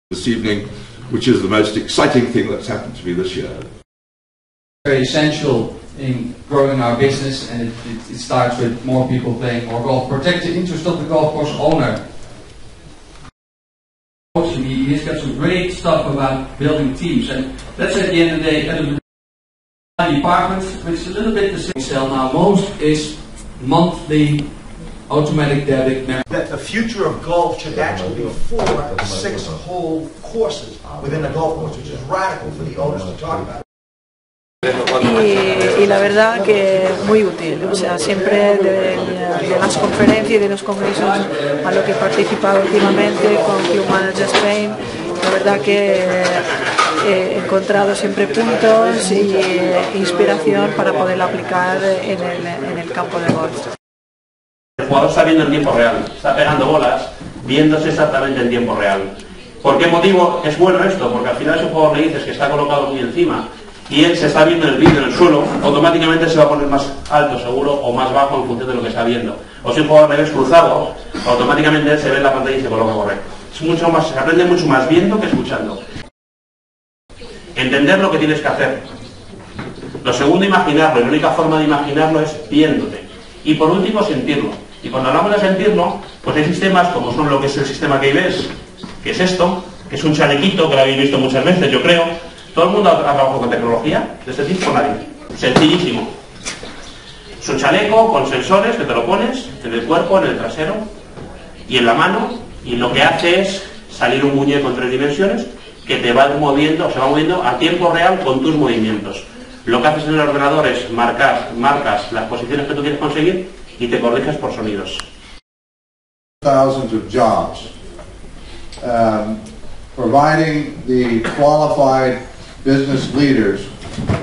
this evening, which is the most exciting thing that's happened to me this year. Very essential in growing our business, and it starts with more people playing more golf. Protect the interest of the golf course owner. He's got some great stuff about building teams, and that's at the end of the day at the department, which is a little bit the same sell now. Most is monthly automatic debit. That the future of golf should actually be 4 to 6 whole courses within a golf course, which is radical for the owners to talk about. Y la verdad que muy útil, o sea, siempre de las conferencias y de los congresos a lo que he participado últimamente con ClubManagerSpain, la verdad que he encontrado siempre puntos y inspiración para poderla aplicar en el campo de golf. El jugador está viendo en tiempo real, está pegando bolas, viéndose exactamente en tiempo real. ¿Por qué motivo es bueno esto? Porque al final si un jugador le dices que está colocado muy encima y él se está viendo el vídeo en el suelo, automáticamente se va a poner más alto seguro o más bajo en función de lo que está viendo. O si un jugador le ves cruzado, automáticamente él se ve en la pantalla y se coloca correcto. Es mucho más, se aprende mucho más viendo que escuchando. Entender lo que tienes que hacer. Lo segundo, imaginarlo. Y la única forma de imaginarlo es viéndote. Y por último, sentirlo. Y cuando hablamos de sentirlo, pues hay sistemas como son lo que es el sistema que ves, que es esto, que es un chalequito que lo habéis visto muchas veces, yo creo. ¿Todo el mundo ha trabajado con tecnología de este tipo? Nadie. Sencillísimo. Es un chaleco con sensores que te lo pones en el cuerpo, en el trasero y en la mano, y lo que hace es salir un muñeco en 3 dimensiones que te va moviendo, se va moviendo a tiempo real con tus movimientos. Lo que haces en el ordenador es marcas las posiciones que tú quieres conseguir y te corriges por sonidos. Thousands of jobs, providing the qualified business leaders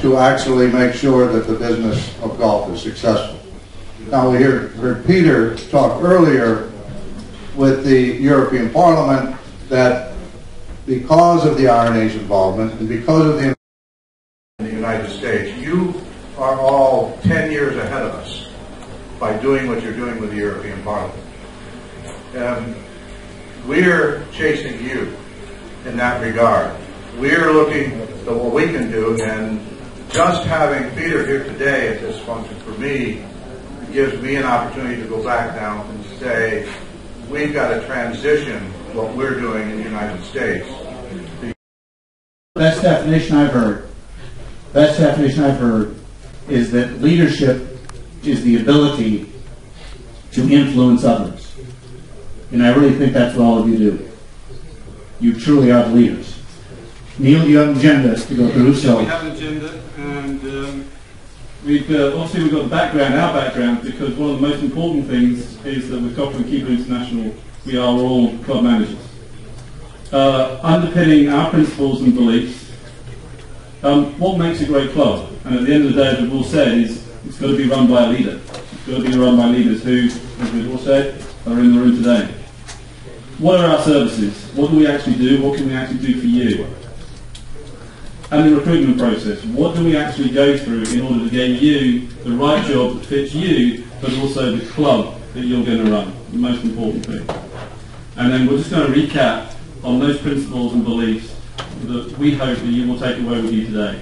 to actually make sure that the business of golf is successful. Now we heard Peter talk earlier with the European Parliament that because of the RNA's involvement and because of the in the United States, you are all 10 years ahead of us by doing what you're doing with the European Parliament. We're chasing you in that regard. We're looking at what we can do, and just having Peter here today at this function for me gives me an opportunity to go back now and say we've got to transition what we're doing in the United States. Best definition I've heard is that leadership is the ability to influence others. And I really think that's what all of you do. You truly are the leaders. Neil, you have an agenda to go through, so... We have an agenda, and we've got the background, our background, because one of the most important things is that with Copper and Keeper International, we are all club managers. Underpinning our principles and beliefs, what makes a great club? And at the end of the day, as we've all said, is it's got to be run by a leader. It's got to be run by leaders who, as we've all said, are in the room today. What are our services? What do we actually do? What can we actually do for you? And the recruitment process. What do we actually go through in order to get you the right job that fits you, but also the club that you're going to run? The most important thing. And then we're just going to recap on those principles and beliefs that we hope that you will take away with you today.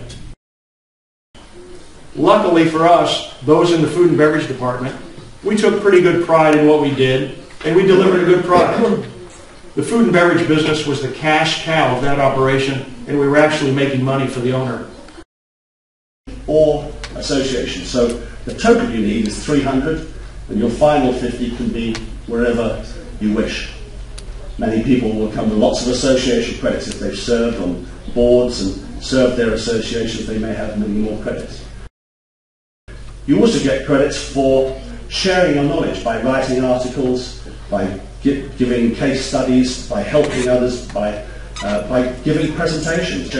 Luckily for us, those in the food and beverage department, we took pretty good pride in what we did, and we delivered a good product. The food and beverage business was the cash cow of that operation, and we were actually making money for the owner. Or association. So the total you need is 300, and your final 50 can be wherever you wish. Many people will come with lots of association credits if they've served on boards and served their associations. They may have many more credits. You also get credits for sharing your knowledge by writing articles, by giving case studies, by helping others, by giving presentations.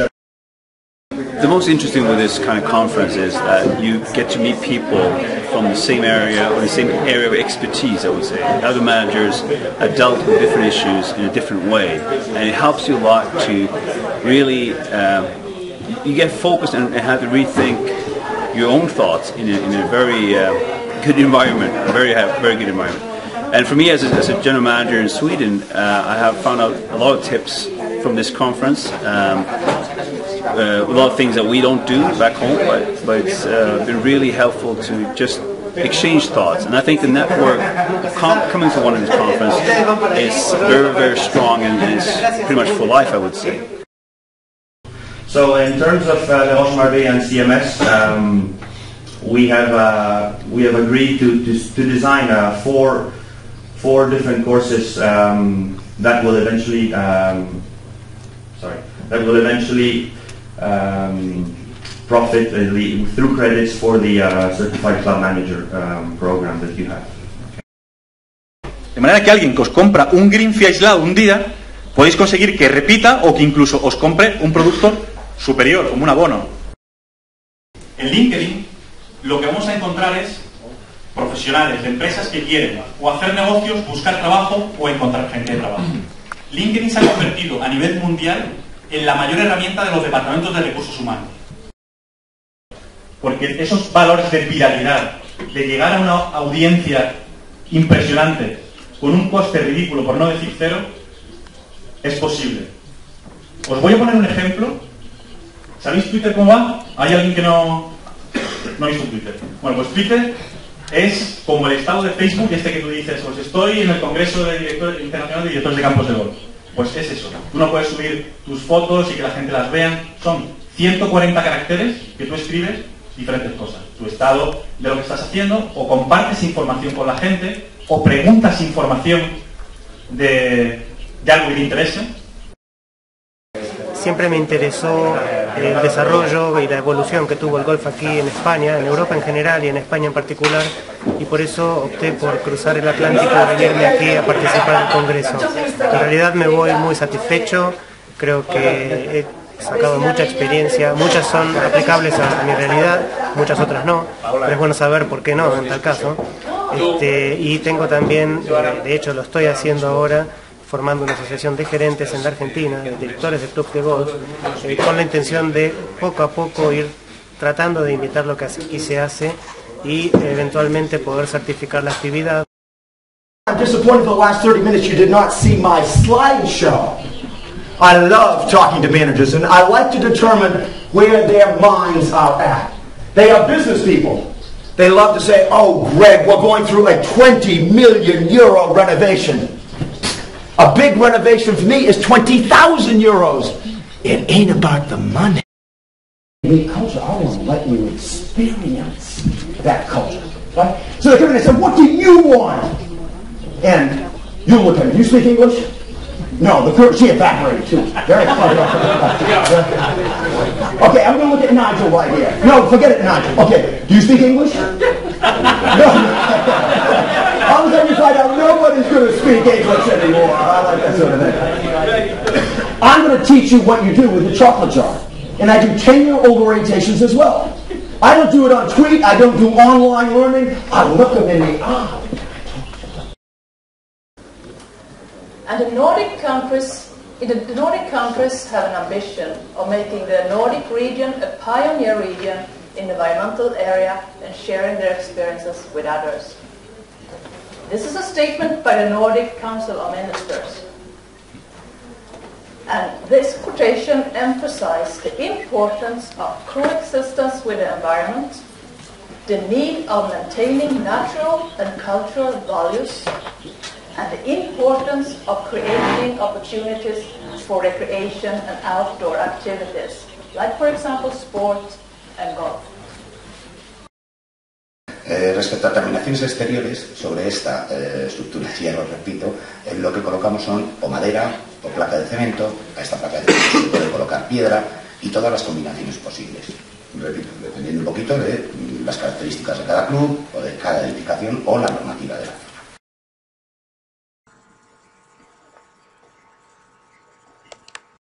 The most interesting with this kind of conference is that you get to meet people from the same area or the same area of expertise, I would say. Other managers have dealt with different issues in a different way, and it helps you a lot to really, you get focused and have to rethink your own thoughts in a very good environment, a very good environment. And for me, as a general manager in Sweden, I have found out a lot of tips from this conference. A lot of things that we don't do back home, but it's been really helpful to just exchange thoughts. And I think the network coming to one of these conferences is very, very strong and is pretty much for life, I would say. So in terms of Negocio Marbella and CMS, we have agreed to design four different courses that will eventually profit through credits for the Certified Club Manager program that you have. De manera que alguien que os compra un green fee aislado un día, podéis conseguir que repita o que incluso os compre un producto superior, como un abono. En LinkedIn lo que vamos a encontrar es profesionales de empresas que quieren o hacer negocios, buscar trabajo o encontrar gente de trabajo. LinkedIn se ha convertido a nivel mundial en la mayor herramienta de los departamentos de recursos humanos. Porque esos valores de viralidad, de llegar a una audiencia impresionante, con un coste ridículo, por no decir cero, es posible. Os voy a poner un ejemplo. ¿Sabéis Twitter cómo va? ¿Hay alguien que no ha visto Twitter? Bueno, pues Twitter es como el estado de Facebook, que tú dices, pues estoy en el Congreso Internacional de Directores de Campos de Golf. Pues es eso. Tú no puedes subir tus fotos y que la gente las vea. Son 140 caracteres que tú escribes diferentes cosas. Tu estado de lo que estás haciendo, o compartes información con la gente, o preguntas información de algo que te interese. Siempre me interesó el desarrollo y la evolución que tuvo el golf aquí en España, en Europa en general y en España en particular, y por eso opté por cruzar el Atlántico y venirme aquí a participar del Congreso. En realidad me voy muy satisfecho, creo que he sacado mucha experiencia, muchas son aplicables a mi realidad, muchas otras no, pero es bueno saber por qué no en tal caso. Y tengo también, de hecho lo estoy haciendo ahora, formando una asociación de gerentes en la Argentina, de directores de clubes de golf, con la intención de poco a poco ir tratando de imitar lo que aquí se hace y eventualmente poder certificar la actividad. I'm disappointed for the last 30 minutes you did not see my slideshow. I love talking to managers and I like to determine where their minds are at. They are business people. They love to say, oh Greg, we're going through a 20 million euro renovation. A big renovation for me is 20,000 euros. It ain't about the money. The culture, I want to let you experience that culture. Right? So they come in and say, what do you want? And you look at me, you speak English? No, she evaporated too. Very funny. Okay, I'm going to look at Nigel right here. No, forget it, Nigel. Okay, do you speak English? No. All of a sudden you find out nobody's going to speak English anymore. I like that sort of thing. I'm going to teach you what you do with the chocolate jar. And I do 10-year-old orientations as well. I don't do it on tweet. I don't do online learning. I look them in the eye. And the Nordic countries have an ambition of making the Nordic region a pioneer region in the environmental area and sharing their experiences with others. This is a statement by the Nordic Council of Ministers. And this quotation emphasizes the importance of coexistence with the environment, the need of maintaining natural and cultural values, and the importance of creating opportunities for recreation and outdoor activities, like for example sport and golf. Respecto a terminaciones exteriores, sobre esta estructura, ya lo repito, lo que colocamos son o madera o placa de cemento. A esta placa de cemento se puede colocar piedra y todas las combinaciones posibles. Repito, dependiendo un poquito de las características de cada club o de cada edificación o la normativa de la